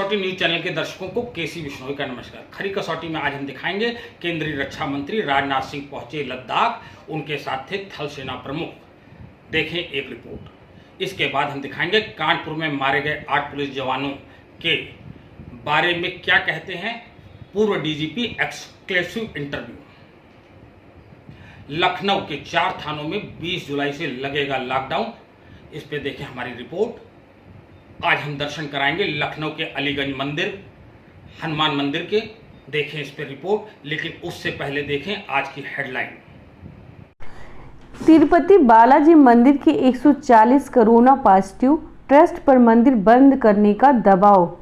कसौटी news channel के दर्शकों को केसी बिश्नोई का नमस्कार। खरी कसौटी में आज हम दिखाएंगे केंद्रीय रक्षा मंत्री राजनाथ सिंह पहुंचे लद्दाख, उनके साथ थे थल सेना प्रमुख। देखें एक रिपोर्ट। इसके बाद हम दिखाएंगे कानपुर में मारे गए 8 पुलिस जवानों के बारे में क्या कहते हैं पूर्व डीजीपी। Exclusive interview. लखनऊ के 4 थानों में 20 जुलाई से लगेगा लॉकडाउन। इस पे देखें हमारी रिपोर्ट। आज हम दर्शन कराएंगे लखनऊ के अलीगंज मंदिर, हनुमान मंदिर के। देखें इस पे रिपोर्ट, लेकिन उससे पहले देखें आज की हेडलाइन। तिरुपति बालाजी मंदिर के 140 कोरोना पॉजिटिव, ट्रस्ट पर मंदिर बंद करने का दबाव।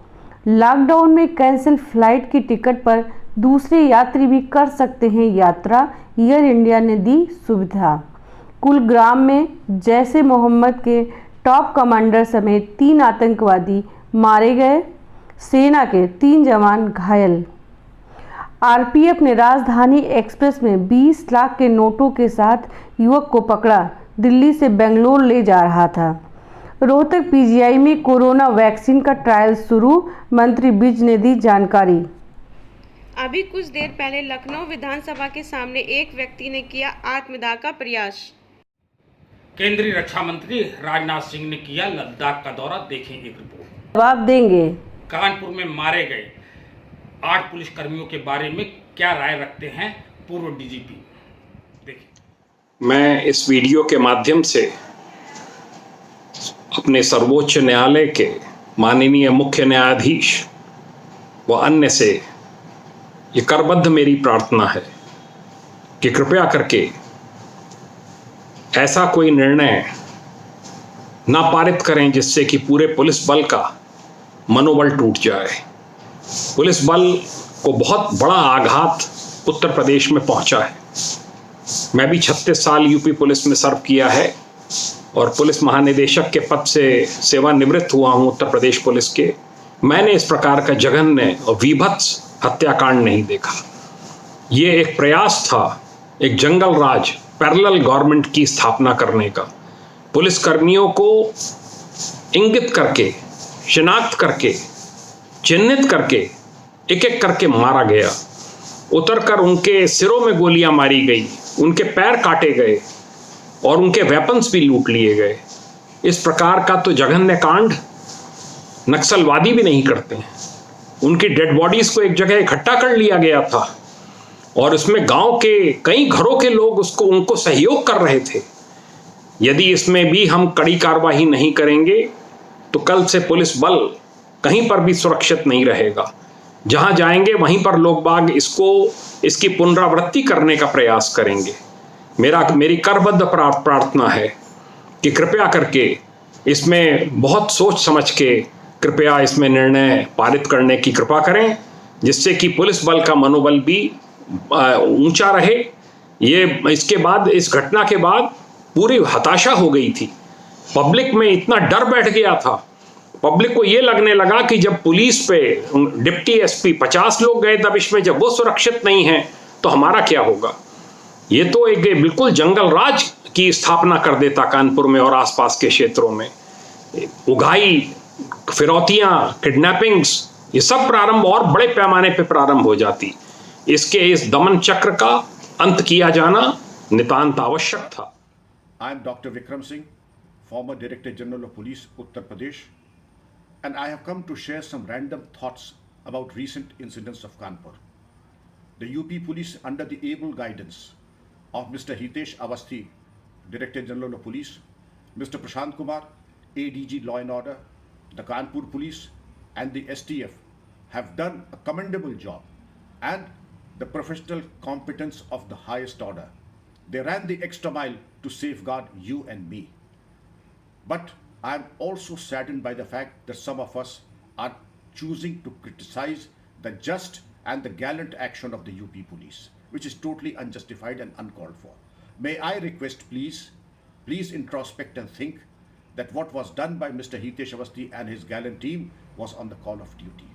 लॉकडाउन में कैंसिल फ्लाइट की टिकट पर दूसरे यात्री भी कर सकते हैं यात्रा, एयर इंडिया ने दी सुविधा। कुलग्राम में जैश ए मोहम्मद के टॉप कमांडर समेत 3 आतंकवादी मारे गए, सेना के 3 जवान घायल। आरपीएफ ने राजधानी एक्सप्रेस में 20 लाख के नोटों के साथ युवक को पकड़ा, दिल्ली से बेंगलोर ले जा रहा था। रोहतक पीजीआई में कोरोना वैक्सीन का ट्रायल शुरू, मंत्री विज ने दी जानकारी। अभी कुछ देर पहले लखनऊ विधानसभा के सामने एक व्यक्ति ने किया आत्मदाह का प्रयास। केंद्रीय रक्षा मंत्री राजनाथ सिंह ने किया लद्दाख का दौरा। देखें एक रिपोर्ट। जवाब देंगे। कानपुर में मारे गए 8 पुलिस कर्मियों के बारे में क्या राय रखते हैं पूर्व डीजीपी। देखिए। मैं इस वीडियो के माध्यम से अपने सर्वोच्च न्यायालय के माननीय मुख्य न्यायाधीश व अन्य से ये करबद्ध मेरी प्रार्थना है कि कृपया करके ऐसा कोई निर्णय ना पारित करें जिससे कि पूरे पुलिस बल का मनोबल टूट जाए। पुलिस बल को बहुत बड़ा आघात उत्तर प्रदेश में पहुंचा है। मैं भी 36 साल यूपी पुलिस में सर्व किया है और पुलिस महानिदेशक के पद से सेवानिवृत्त हुआ हूं उत्तर प्रदेश पुलिस के। मैंने इस प्रकार का जघन्य और वीभत्स हत्याकांड नहीं देखा। ये एक प्रयास था एक जंगल राज पैरेलल गवर्नमेंट की स्थापना करने का। पुलिस कर्मियों को इंगित करके, शिनाख्त करके, चिन्हित करके एक एक करके मारा गया। उतरकर उनके सिरों में गोलियां मारी गई, उनके पैर काटे गए और उनके वेपन्स भी लूट लिए गए। इस प्रकार का तो जघन्य कांड नक्सलवादी भी नहीं करते हैं। उनकी डेड बॉडीज को एक जगह इकट्ठा कर लिया गया था और उसमें गांव के कई घरों के लोग उनको सहयोग कर रहे थे। यदि इसमें भी हम कड़ी कार्रवाई नहीं करेंगे तो कल से पुलिस बल कहीं पर भी सुरक्षित नहीं रहेगा। जहां जाएंगे वहीं पर लोग बाग इसकी पुनरावृत्ति करने का प्रयास करेंगे। मेरी करबद्ध प्रार्थना है कि कृपया करके इसमें बहुत सोच समझ के कृपया इसमें निर्णय पारित करने की कृपा करें, जिससे कि पुलिस बल का मनोबल भी ऊंचा रहे। इसके बाद, इस घटना के बाद पूरी हताशा हो गई थी। पब्लिक में इतना डर बैठ गया था। पब्लिक को यह लगने लगा कि जब पुलिस पे डिप्टी एसपी 50 लोग गए तब इसमें, जब वो सुरक्षित नहीं है तो हमारा क्या होगा। ये तो एक बिल्कुल जंगल राज की स्थापना कर देता कानपुर में और आसपास के क्षेत्रों में। उगाई, फिरौतियां, किडनैपिंग्स, ये सब प्रारंभ और बड़े पैमाने पे प्रारंभ हो जाती। इसके इस दमन चक्र का अंत किया जाना नितांत आवश्यक था। I am Dr. Vikram Singh, former Director General of Police, Uttar Pradesh, and I have come to share some random thoughts about recent incidents of Kanpur. The UP Police, under the able guidance of Mr. Hitesh Awasthi, Director General of Police, Mr. Prashant Kumar, ADG Law and Order, the Kanpur Police and the STF have done a commendable job and the professional competence of the highest order. They ran the extra mile to safeguard you and me. But I am also saddened by the fact that some of us are choosing to criticize the just and the gallant action of the UP police, which is totally unjustified and uncalled for. May I request, please introspect and think that what was done by Mr. Hitesh Awasthi and his gallant team was on the call of duty.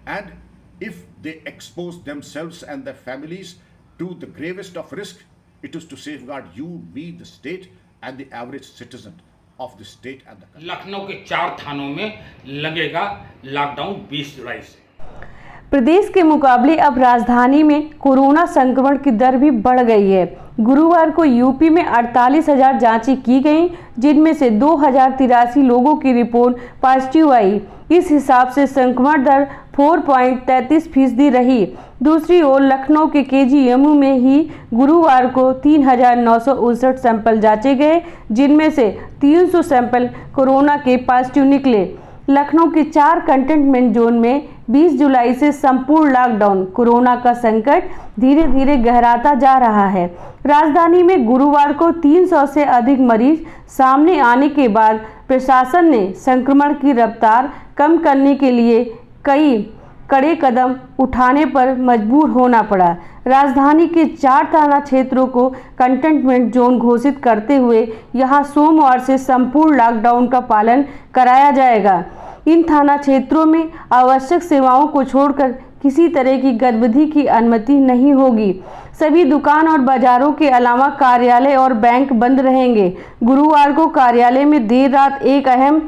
And if they expose themselves and their families to the gravest of risk, it is to safeguard you, me, the state, and the average citizen. of the state and the country. Lucknow के 4 थानों में लगेगा lockdown 20 जुलाई से। प्रदेश के मुकाबले अब राजधानी में कोरोना संक्रमण की दर भी बढ़ गई है। गुरुवार को यूपी में 48,000 जांचें की गईं, जिनमें से 2,083 लोगों की रिपोर्ट पॉजिटिव आई। इस हिसाब से संक्रमण दर 4.33% रही। दूसरी ओर लखनऊ के केजीएमयू में ही गुरुवार को 3,959 सैंपल जांचे गए, जिनमें से 300 सैंपल कोरोना के पॉजिटिव निकले। लखनऊ के 4 कंटेनमेंट जोन में 20 जुलाई से संपूर्ण लॉकडाउन। कोरोना का संकट धीरे धीरे गहराता जा रहा है। राजधानी में गुरुवार को 300 से अधिक मरीज सामने आने के बाद प्रशासन ने संक्रमण की रफ्तार कम करने के लिए कई कड़े कदम उठाने पर मजबूर होना पड़ा। राजधानी के 4 थाना क्षेत्रों को कंटेनमेंट जोन घोषित करते हुए यहां सोमवार से संपूर्ण लॉकडाउन का पालन कराया जाएगा। इन थाना क्षेत्रों में आवश्यक सेवाओं को छोड़कर किसी तरह की गतिविधि की अनुमति नहीं होगी। सभी दुकान और बाजारों के अलावा कार्यालय और बैंक बंद रहेंगे। गुरुवार को कार्यालय में देर रात एक अहम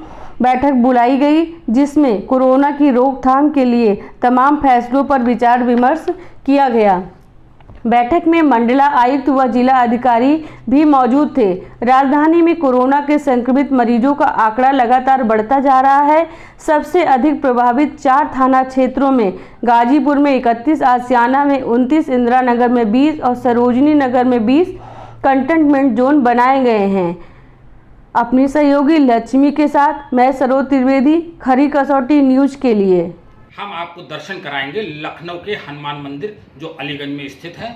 बैठक बुलाई गई, जिसमें कोरोना की रोकथाम के लिए तमाम फैसलों पर विचार विमर्श किया गया। बैठक में मंडला आयुक्त व जिला अधिकारी भी मौजूद थे। राजधानी में कोरोना के संक्रमित मरीजों का आंकड़ा लगातार बढ़ता जा रहा है। सबसे अधिक प्रभावित 4 थाना क्षेत्रों में गाजीपुर में 31, आसियाना में 29, इंदिरा नगर में 20 और सरोजनी नगर में 20 कंटेनमेंट जोन बनाए गए हैं। अपनी सहयोगी लक्ष्मी के साथ मैं सरोज त्रिवेदी, खरी कसौटी न्यूज के लिए। हम आपको दर्शन कराएंगे लखनऊ के हनुमान मंदिर जो अलीगंज में स्थित है।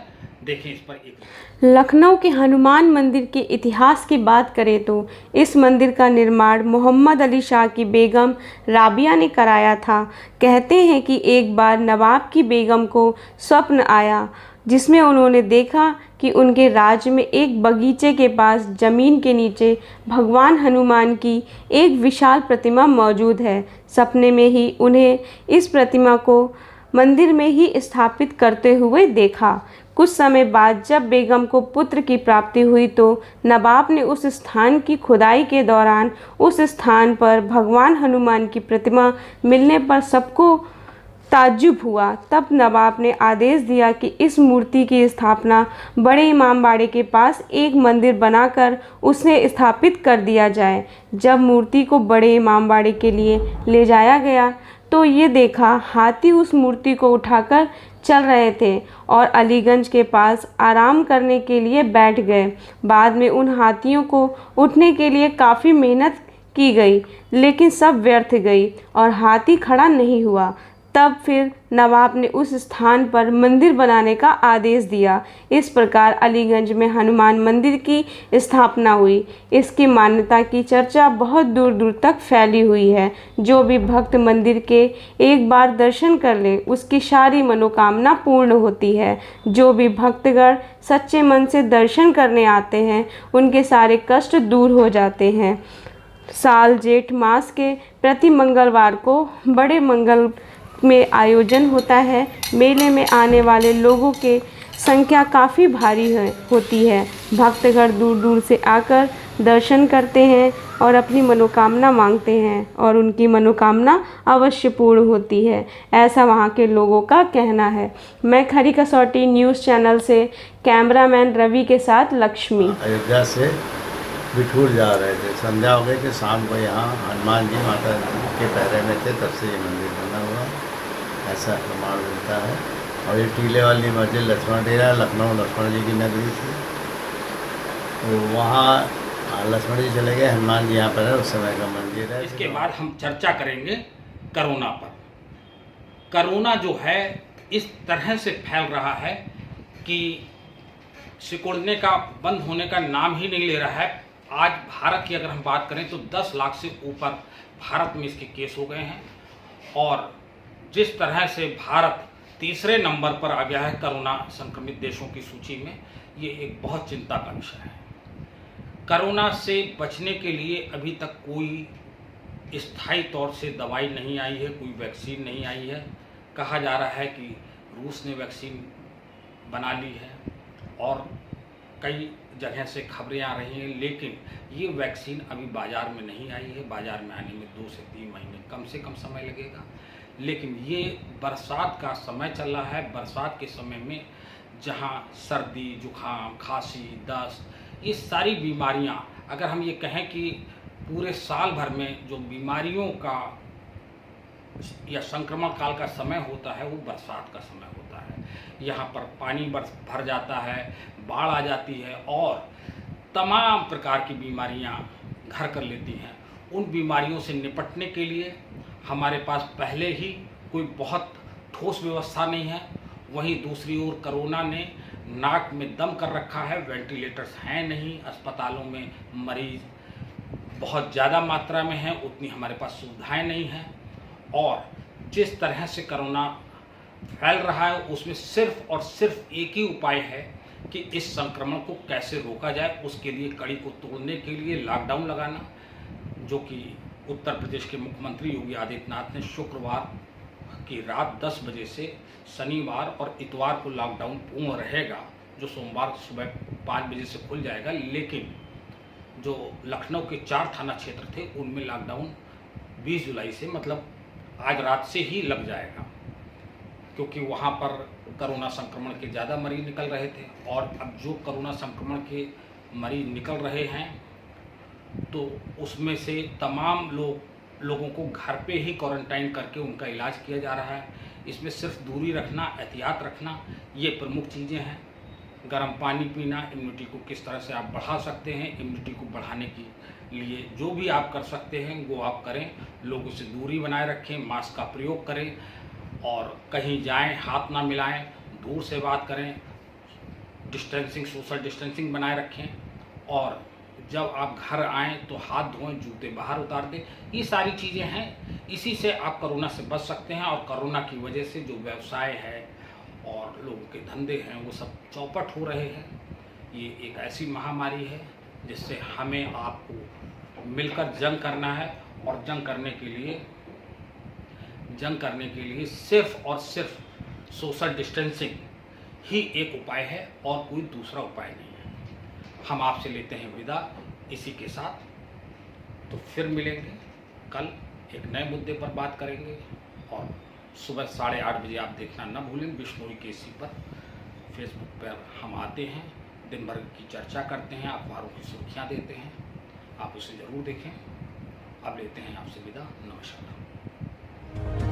देखें इस पर एक। लखनऊ के हनुमान मंदिर के इतिहास की बात करें तो इस मंदिर का निर्माण मोहम्मद अली शाह की बेगम राबिया ने कराया था। कहते हैं कि एक बार नवाब की बेगम को स्वप्न आया, जिसमें उन्होंने देखा कि उनके राज्य में एक बगीचे के पास ज़मीन के नीचे भगवान हनुमान की एक विशाल प्रतिमा मौजूद है। सपने में ही उन्हें इस प्रतिमा को मंदिर में ही स्थापित करते हुए देखा। कुछ समय बाद जब बेगम को पुत्र की प्राप्ति हुई तो नवाब ने उस स्थान की खुदाई के दौरान उस स्थान पर भगवान हनुमान की प्रतिमा मिलने पर सबको ताज्जुब हुआ। तब नवाब ने आदेश दिया कि इस मूर्ति की स्थापना बड़े इमामबाड़े के पास एक मंदिर बनाकर उसे स्थापित कर दिया जाए। जब मूर्ति को बड़े इमामबाड़े के लिए ले जाया गया तो ये देखा हाथी उस मूर्ति को उठाकर चल रहे थे और अलीगंज के पास आराम करने के लिए बैठ गए। बाद में उन हाथियों को उठने के लिए काफ़ी मेहनत की गई, लेकिन सब व्यर्थ गई और हाथी खड़ा नहीं हुआ। तब फिर नवाब ने उस स्थान पर मंदिर बनाने का आदेश दिया। इस प्रकार अलीगंज में हनुमान मंदिर की स्थापना हुई। इसकी मान्यता की चर्चा बहुत दूर दूर तक फैली हुई है। जो भी भक्त मंदिर के एक बार दर्शन कर ले उसकी सारी मनोकामना पूर्ण होती है। जो भी भक्तगण सच्चे मन से दर्शन करने आते हैं उनके सारे कष्ट दूर हो जाते हैं। साल जेठ मास के प्रति मंगलवार को बड़े मंगल में आयोजन होता है। मेले में आने वाले लोगों की संख्या काफ़ी भारी होती है। भक्तगण दूर दूर से आकर दर्शन करते हैं और अपनी मनोकामना मांगते हैं और उनकी मनोकामना अवश्य पूर्ण होती है, ऐसा वहाँ के लोगों का कहना है। मैं खरी कसौटी न्यूज़ चैनल से कैमरामैन रवि के साथ लक्ष्मी। अयोध्या से बिठूर जा रहे थे, संध्या हो गई थी। शाम को यहाँ हनुमान जी माता के पहरे में थे, तब से ये मंदिर बना हुआ ऐसा प्रमाण मिलता है। और ये टीले वाली मस्जिद लक्ष्मण डेरा, लखनऊ लक्ष्मण जी की नगरी थी, तो वहाँ लक्ष्मण जी चले गए, हनुमान जी यहाँ पर है, उस समय का मंदिर है। इसके बाद हम चर्चा करेंगे कोरोना पर। कोरोना जो है इस तरह से फैल रहा है कि सिकुड़ने का, बंद होने का नाम ही नहीं ले रहा है। आज भारत की अगर हम बात करें तो 10 लाख से ऊपर भारत में इसके केस हो गए हैं और जिस तरह से भारत तीसरे नंबर पर आ गया है कोरोना संक्रमित देशों की सूची में, ये एक बहुत चिंता का विषय है। कोरोना से बचने के लिए अभी तक कोई स्थायी तौर से दवाई नहीं आई है, कोई वैक्सीन नहीं आई है। कहा जा रहा है कि रूस ने वैक्सीन बना ली है और कई जगह से खबरें आ रही हैं, लेकिन ये वैक्सीन अभी बाज़ार में नहीं आई है। बाज़ार में आने में 2 से 3 महीने कम से कम समय लगेगा। लेकिन ये बरसात का समय चल रहा है। बरसात के समय में जहाँ सर्दी, जुकाम, खांसी, दस्त, ये सारी बीमारियाँ, अगर हम ये कहें कि पूरे साल भर में जो बीमारियों का या संक्रमण काल का समय होता है वो बरसात का समय होता है। यहाँ पर पानी भर जाता है, बाढ़ आ जाती है और तमाम प्रकार की बीमारियाँ घर कर लेती हैं। उन बीमारियों से निपटने के लिए हमारे पास पहले ही कोई बहुत ठोस व्यवस्था नहीं है। वहीं दूसरी ओर कोरोना ने नाक में दम कर रखा है। वेंटिलेटर्स हैं नहीं, अस्पतालों में मरीज बहुत ज़्यादा मात्रा में हैं, उतनी हमारे पास सुविधाएं नहीं हैं। और जिस तरह से कोरोना फैल रहा है उसमें सिर्फ और सिर्फ एक ही उपाय है कि इस संक्रमण को कैसे रोका जाए। उसके लिए कड़ी को तोड़ने के लिए लॉकडाउन लगाना, जो कि उत्तर प्रदेश के मुख्यमंत्री योगी आदित्यनाथ ने शुक्रवार की रात 10 बजे से शनिवार और इतवार को लॉकडाउन पूर्ण रहेगा, जो सोमवार सुबह 5 बजे से खुल जाएगा। लेकिन जो लखनऊ के 4 थाना क्षेत्र थे उनमें लॉकडाउन 20 जुलाई से, मतलब आज रात से ही लग जाएगा, क्योंकि वहाँ पर कोरोना संक्रमण के ज़्यादा मरीज निकल रहे थे। और अब जो कोरोना संक्रमण के मरीज निकल रहे हैं तो उसमें से तमाम लोगों को घर पे ही क्वारंटाइन करके उनका इलाज किया जा रहा है। इसमें सिर्फ दूरी रखना, एहतियात रखना, ये प्रमुख चीज़ें हैं। गर्म पानी पीना, इम्यूनिटी को किस तरह से आप बढ़ा सकते हैं, इम्यूनिटी को बढ़ाने के लिए जो भी आप कर सकते हैं वो आप करें। लोगों से दूरी बनाए रखें, मास्क का प्रयोग करें और कहीं जाएं हाथ ना मिलाएं, दूर से बात करें, डिस्टेंसिंग, सोशल डिस्टेंसिंग बनाए रखें। और जब आप घर आएँ तो हाथ धोएं, जूते बाहर उतार दें। ये सारी चीज़ें हैं, इसी से आप कोरोना से बच सकते हैं। और कोरोना की वजह से जो व्यवसाय है और लोगों के धंधे हैं वो सब चौपट हो रहे हैं। ये एक ऐसी महामारी है जिससे हमें आपको मिलकर जंग करना है। और जंग करने के लिए सिर्फ और सिर्फ सोशल डिस्टेंसिंग ही एक उपाय है और कोई दूसरा उपाय नहीं है। हम आपसे लेते हैं विदा इसी के साथ। तो फिर मिलेंगे कल, एक नए मुद्दे पर बात करेंगे। और सुबह 8:30 बजे आप देखना न भूलें बिश्नोई केसी पर। फेसबुक पर हम आते हैं, दिन भर की चर्चा करते हैं, अखबारों की सुर्खियाँ देते हैं, आप उसे ज़रूर देखें। अब लेते हैं आपसे विदा, नमस्कार।